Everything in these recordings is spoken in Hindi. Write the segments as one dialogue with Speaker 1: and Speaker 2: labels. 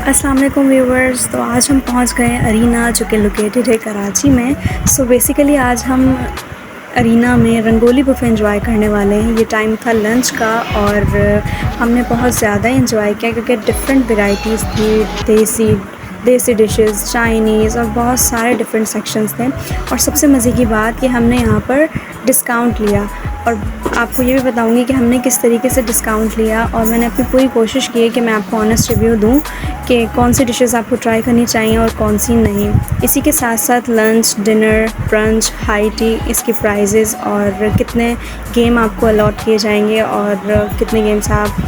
Speaker 1: अस्सलाम वालेकुम व्यूवर्स। तो आज हम पहुंच गए हैं अरीना, जो कि लोकेटेड है कराची में। सो बेसिकली आज हम अरीना में रंगोली बुफ़े एंजॉय करने वाले हैं। ये टाइम था लंच का और हमने बहुत ज़्यादा एंजॉय किया क्योंकि डिफरेंट वैरायटीज़ थी, देसी डिशेस, चाइनीज़ और बहुत सारे डिफरेंट सेक्शंस थे। और सबसे मज़े की बात कि हमने यहाँ पर डिस्काउंट लिया और आपको ये भी बताऊंगी कि हमने किस तरीके से डिस्काउंट लिया। और मैंने अपनी पूरी कोशिश की है कि मैं आपको ऑनेस्ट रिव्यू दूं कि कौन सी डिशेस आपको ट्राई करनी चाहिए और कौन सी नहीं। इसी के साथ साथ lunch, dinner, brunch, high tea, इसके प्राइजेज़ और कितने गेम आपको अलॉट किए जाएंगे और कितने गेम्स आप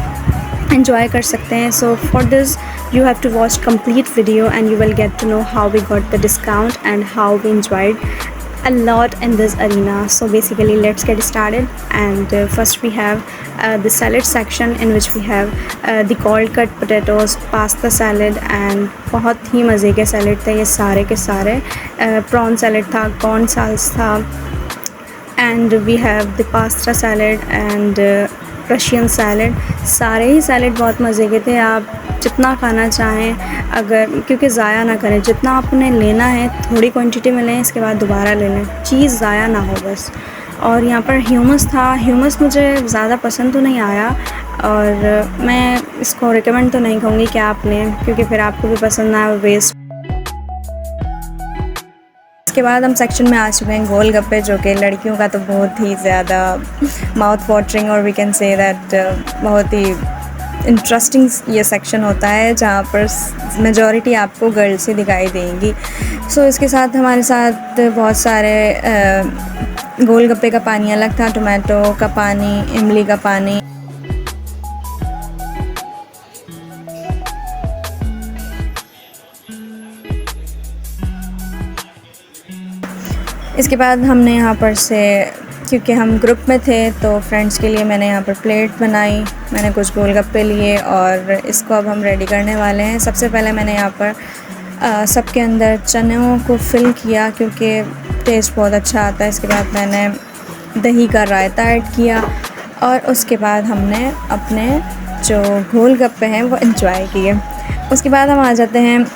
Speaker 1: enjoy कर सकते हैं। So for this you have to watch complete video and you will get to know how we got the discount and how we enjoyed a lot in this arena. So basically let's get started. And first we have the salad section in which we have the cold cut potatoes, pasta salad and बहुत ही मज़े के सैलड थे ये सारे के सारे। प्रॉन सैलड था, कॉर्न साल्स था and we have the pasta salad and Russian salad. सारे ही सैलड बहुत मज़े के थे। आप जितना खाना चाहें, अगर क्योंकि ज़ाया ना करें, जितना आपने लेना है थोड़ी क्वांटिटी में लें, इसके बाद दोबारा ले लें, चीज़ ज़ाया ना हो बस। और यहाँ पर ह्यूमस था। ह्यूमस मुझे ज़्यादा पसंद तो नहीं आया और मैं इसको रिकमेंड तो नहीं कहूँगी कि आप लें, क्योंकि फिर आपको भी पसंद ना आए, वेस्ट। इसके बाद हम सेक्शन में आ चुके हैं गोलगप्पे, जो कि लड़कियों का तो बहुत ही ज़्यादा माउथ वाटरिंग और वी कैन से दैट बहुत ही इंटरेस्टिंग ये सेक्शन होता है, जहाँ पर मेजॉरिटी आपको गर्ल्स ही दिखाई देंगी। सो इसके साथ हमारे साथ बहुत सारे गोलगप्पे का पानी अलग था, टोमेटो का पानी, इमली का पानी। इसके बाद हमने यहाँ पर से, क्योंकि हम ग्रुप में थे तो फ्रेंड्स के लिए मैंने यहाँ पर प्लेट बनाई, मैंने कुछ गोलगप्पे लिए और इसको अब हम रेडी करने वाले हैं। सबसे पहले मैंने यहाँ पर सबके अंदर चनों को फिल किया क्योंकि टेस्ट बहुत अच्छा आता है। इसके बाद मैंने दही का रायता ऐड किया और उसके बाद हमने अपने जो गोलगप्पे हैं वो एंजॉय किए। उसके बाद हम आ जाते हैं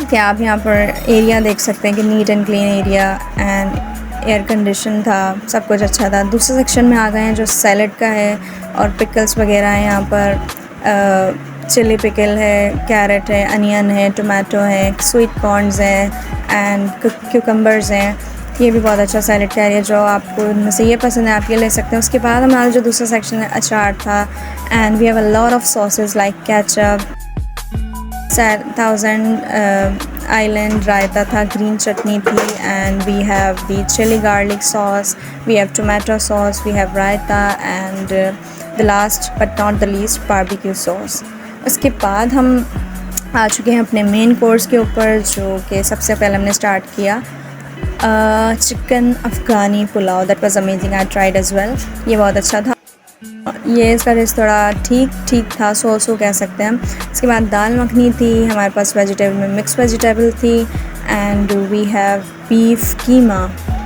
Speaker 1: कि आप यहाँ पर एरिया देख सकते हैं कि neat and clean area and air condition था, सब कुछ अच्छा था। दूसरे सेक्शन में आ गए हैं जो सैलड का है और पिकल्स वगैरह हैं। यहाँ पर चिली पिकल है, कैरेट है, अनियन है, टोमेटो है, स्वीट कॉर्नस हैं एंड क्यूकम्बर्स हैं। ये भी बहुत अच्छा सैलड का एरिया, जो आपको इनमें से ये पसंद है आप ये ले सकते हैं। उसके बाद हमारा जो दूसरा सेक्शन है अचार था and we have a lot of sauces like ketchup, 1000 island raita था, ग्रीन चटनी थी and we have the chili garlic sauce, we have tomato sauce, we have raita and the last but not the least barbecue sauce. उसके बाद हम आ चुके हैं अपने मेन कोर्स के ऊपर, जो कि सबसे पहले हमने स्टार्ट किया chicken Afghani pulao. That was amazing, I tried as well. ये बहुत अच्छा था। ये इसका टेस्ट थोड़ा ठीक था, सो कह सकते हैं हम। इसके बाद दाल मखनी थी, हमारे पास वेजिटेबल में मिक्स वेजिटेबल थी एंड वी हैव बीफ कीमा,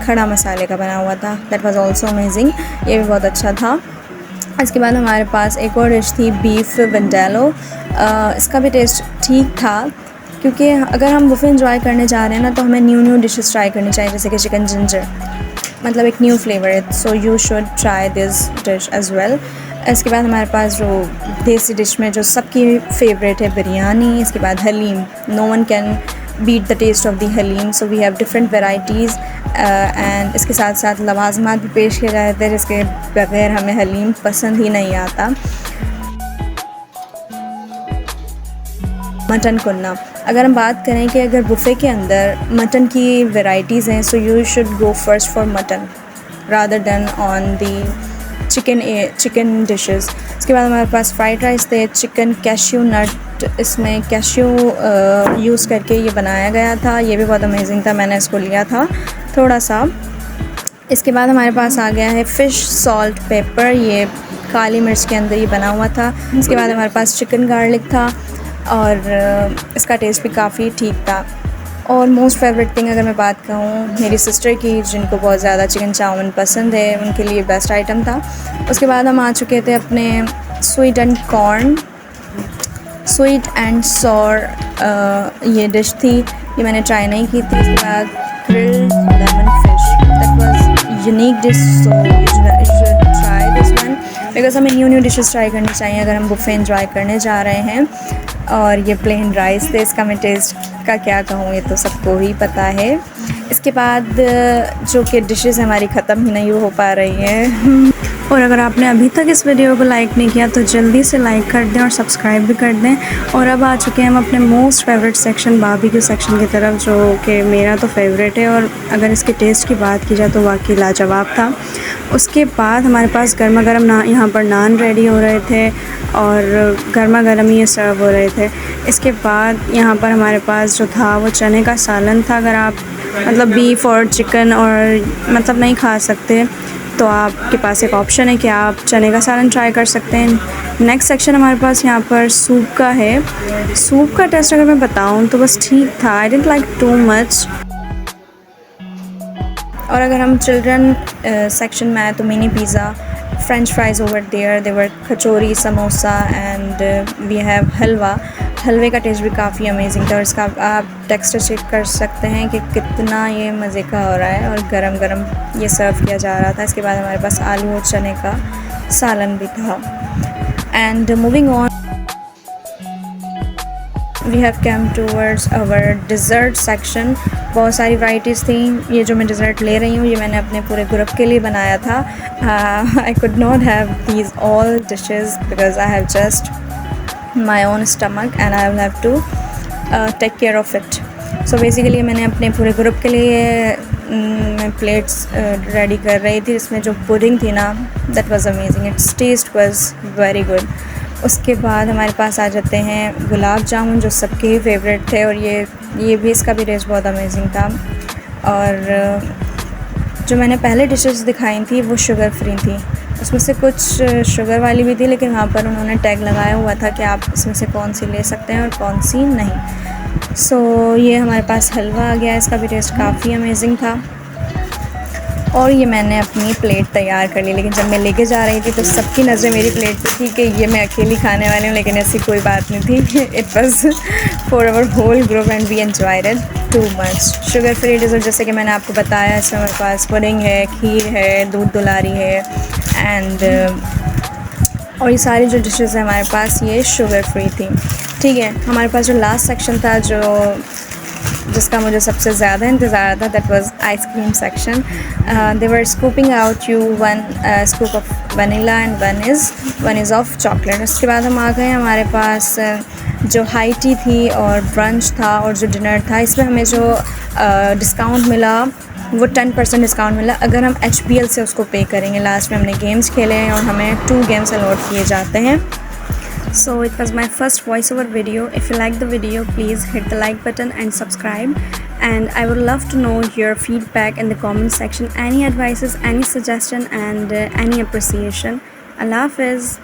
Speaker 1: खड़ा मसाले का बना हुआ था। दैट वाज आल्सो अमेजिंग, ये भी बहुत अच्छा था। इसके बाद हमारे पास एक और डिश थी बीफ विंडालो। इसका भी टेस्ट ठीक था, क्योंकि अगर हम बुफे एंजॉय करने जा रहे हैं ना, तो हमें न्यू डिशेस ट्राई करनी चाहिए, जैसे कि चिकन जिंजर, मतलब एक न्यू फ्लेवर है। So you should try this dish as well. इसके बाद हमारे पास जो देसी डिश में जो सबकी फेवरेट है बिरयानी। इसके बाद haleem, no one can beat the taste of the haleem. So we have different varieties and इसके साथ साथ लवाजमात भी पेश किए जाते हैं, जिसके बगैर हमें हलीम पसंद ही नहीं आता। मटन कुन्ना, अगर हम बात करें कि अगर बुफ़े के अंदर मटन की वैरायटीज़ हैं, so you should go first for mutton rather than on the chicken dishes. इसके बाद हमारे पास फ्राइड राइस थे, चिकन कैश्यू नट, इसमें कैश्यू यूज़ करके ये बनाया गया था, ये भी बहुत अमेजिंग था, मैंने इसको लिया था थोड़ा सा। इसके बाद हमारे पास आ गया है फ़िश सॉल्ट पेपर, ये काली मिर्च के अंदर ये बना हुआ था। इसके बाद हमारे पास चिकन गार्लिक था और इसका टेस्ट भी काफ़ी ठीक था। और मोस्ट फेवरेट थिंग अगर मैं बात कहूँ मेरी सिस्टर की, जिनको बहुत ज़्यादा चिकन चाउमीन पसंद है, उनके लिए बेस्ट आइटम था। उसके बाद हम आ चुके थे अपने sweet and corn
Speaker 2: sweet and sour ये डिश थी, ये मैंने ट्राई नहीं की थी। इसके बाद grilled lemon fish, that was unique dish, so you should try this one because हमें न्यू डिशेस ट्राई करनी चाहिए अगर हम बुफे एंजॉय करने जा रहे हैं। और ये प्लेन राइस थे, इसका मैं टेस्ट का क्या कहूँ, ये तो सबको ही पता है। इसके बाद जो कि डिशेस हमारी ख़त्म ही नहीं हो पा रही हैं।
Speaker 1: और अगर आपने अभी तक इस वीडियो को लाइक नहीं किया तो जल्दी से लाइक कर दें और सब्सक्राइब भी कर दें। और अब आ चुके हैं हम अपने most favourite section barbecue section की तरफ, जो कि मेरा तो फेवरेट है और अगर इसके टेस्ट की बात की जाए तो वाकई लाजवाब था। उसके बाद हमारे पास गर्मा गर्म यहाँ पर नान रेडी हो रहे थे और गर्मा गर्म ही ये सर्व हो रहे थे। इसके बाद यहाँ पर हमारे पास जो था वो चने का सालन था। अगर आप मतलब बीफ और चिकन और मतलब नहीं खा सकते तो आपके पास एक ऑप्शन है कि आप चने का सालन ट्राई कर सकते हैं। नेक्स्ट सेक्शन हमारे पास यहाँ पर सूप का है। सूप का टेस्ट अगर मैं बताऊँ तो बस ठीक था, I didn't like too much.
Speaker 2: और अगर हम चिल्ड्रन सेक्शन में आए तो mini pizza, french fries over there kachori, samosa and we have halwa. हलवे का टेस्ट भी काफ़ी अमेजिंग था और इसका आप टेक्सचर चेक कर सकते हैं कि कितना ये मज़े का हो रहा है और गरम गरम ये सर्व किया जा रहा था। इसके बाद हमारे पास आलू और चने का सालन भी था। And moving on we have come towards our dessert section. बहुत सारी वैराइटीज़ थी। ये जो मैं डिज़र्ट ले रही हूँ ये मैंने अपने पूरे ग्रुप के लिए बनाया था। I could not have these all dishes because I have just my own stomach and I will have to take care of it. So basically मैंने अपने पूरे ग्रुप के लिए प्लेट्स रेडी कर रही थी। इसमें जो पुडिंग थी ना, that was amazing, its taste was very good. उसके बाद हमारे पास आ जाते हैं गुलाब जामुन, जो सबके ही फेवरेट थे और ये भी इसका भी टेस्ट बहुत अमेजिंग था। और जो मैंने पहले डिशेस दिखाई थी वो शुगर फ्री थी, उसमें से कुछ शुगर वाली भी थी, लेकिन वहाँ पर उन्होंने टैग लगाया हुआ था कि आप इसमें से कौन सी ले सकते हैं और कौन सी नहीं। सो ये हमारे पास हलवा आ गया, इसका भी टेस्ट काफ़ी अमेजिंग था। और ये मैंने अपनी प्लेट तैयार कर ली, लेकिन जब मैं लेके जा रही थी तो सबकी नज़रें मेरी प्लेट पे थी कि ये मैं अकेली खाने वाली हूँ, लेकिन ऐसी कोई बात नहीं थी। It was for our whole group and we enjoyed it too much. Sugar free dessert जैसे कि मैंने आपको बताया, इसमें हमारे पास पुडिंग है, खीर है, दूध दुलारी है एंड और ये सारी जो डिशेस हैं हमारे पास ये शुगर फ्री थी। ठीक है, हमारे पास जो लास्ट सेक्शन था जिसका मुझे सबसे ज़्यादा इंतज़ार था, that was ice cream section. They were scooping out you one scoop of vanilla and one is of chocolate. उसके बाद हम आ गए हमारे पास जो हाई टी थी और ब्रंच था और जो डिनर था, इसमें हमें जो डिस्काउंट मिला वो 10% डिस्काउंट मिला अगर हम HBL से उसको पे करेंगे। लास्ट में हमने गेम्स खेले हैं और हमें 2 गेम्स अलॉट किए जाते हैं।
Speaker 1: So it was my first voiceover video. If you like the video, please hit the like button and subscribe. And I would love to know your feedback in the comment section. Any advices, any suggestion and any appreciation. Allah Hafiz.